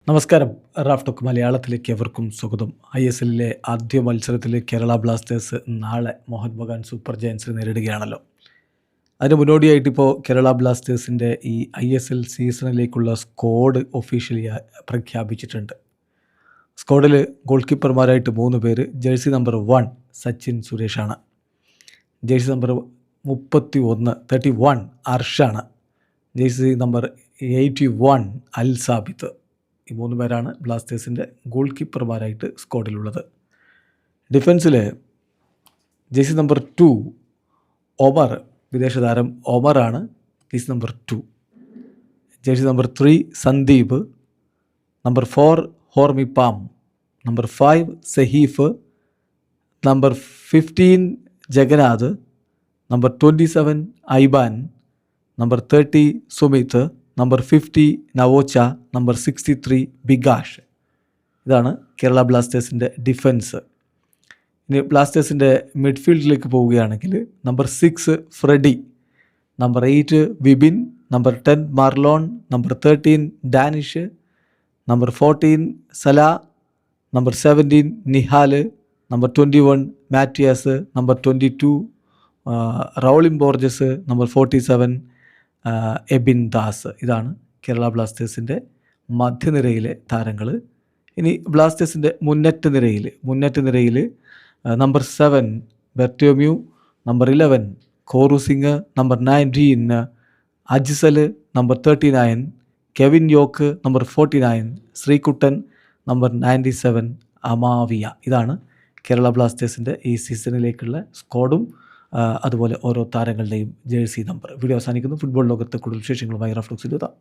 നമസ്കാരം. Raf talk മലയാളത്തിലേക്ക് എവർക്കും സ്വാഗതം. ISLലെ ആദ്യ മത്സരത്തിൽ കേരള ബ്ലാസ്റ്റേഴ്സ് നാളെ മോഹൻ ബഗാൻ സൂപ്പർ ജയൻസിനെ നേരിടുകയാണല്ലോ. അതിന് മുന്നോടിയായിട്ട് ഇപ്പോൾ കേരള ബ്ലാസ്റ്റേഴ്സിൻ്റെ ഈ ISL സീസണിലേക്കുള്ള സ്ക്വാഡ് ഒഫീഷ്യലി പ്രഖ്യാപിച്ചിട്ടുണ്ട്. സ്ക്വാഡിൽ ഗോൾ കീപ്പർമാരായിട്ട് 3 പേര്. ജേഴ്സി നമ്പർ 1 സച്ചിൻ സുരേഷാണ്. ജേഴ്സി നമ്പർ 31 അർഷാണ്. Jersey number 81 Al Sabith. ഈ 3 പേരാണ് ബ്ലാസ്റ്റേഴ്സിൻ്റെ ഗോൾ കീപ്പർമാരായിട്ട് സ്ക്വാഡിലുള്ളത്. ഡിഫൻസിൽ ജേഴ്സി നമ്പർ 2 ഒമർ, വിദേശ താരം ഒമറാണ് jersey number 2. Jersey number 3 Sandeep, number 4 Hormipam, number 5 Saheef, number 15 Jagannath, number 27 Aiban, number 30 Sumit, number 50 Naocha, number 63 Bikash. ഇതാണ് കേരള ബ്ലാസ്റ്റേഴ്സിൻ്റെ ഡിഫൻസ്. ഇനി ബ്ലാസ്റ്റേഴ്സിൻ്റെ മിഡ്ഫീൽഡിലേക്ക് പോവുകയാണെങ്കിൽ number 6 Freddie, number 8 Vibin, number 10 Marlon, number 13 Danish, number 14 സല, number 17 Nihal, number 21 Matias, number 22 Rowllin Borges, number 47 Ebin Das. ഇതാണ് കേരള ബ്ലാസ്റ്റേഴ്സിൻ്റെ മധ്യനിരയിലെ താരങ്ങൾ. ഇനി ബ്ലാസ്റ്റേഴ്സിൻ്റെ മുന്നേറ്റ നിരയിൽ number 7 Bartholomew, number 11 Korou Singh, number 19 Ajsal, number 39 Kevin Yoke, number 49 Sreekuttan, number 97 Amavia. ഇതാണ് കേരള ബ്ലാസ്റ്റേഴ്സിൻ്റെ ഈ സീസണിലേക്കുള്ള സ്ക്വാഡും അതുപോലെ ഓരോ താരങ്ങളുടെയും ജേഴ്സി നമ്പർ. വീഡിയോ അവസാനിക്കുന്നു. ഫുട്ബോൾ ലോകത്തെ കൂടുതൽ വിശേഷങ്ങളുമായി റാഫ് ടോക്സിൽ എത്താം.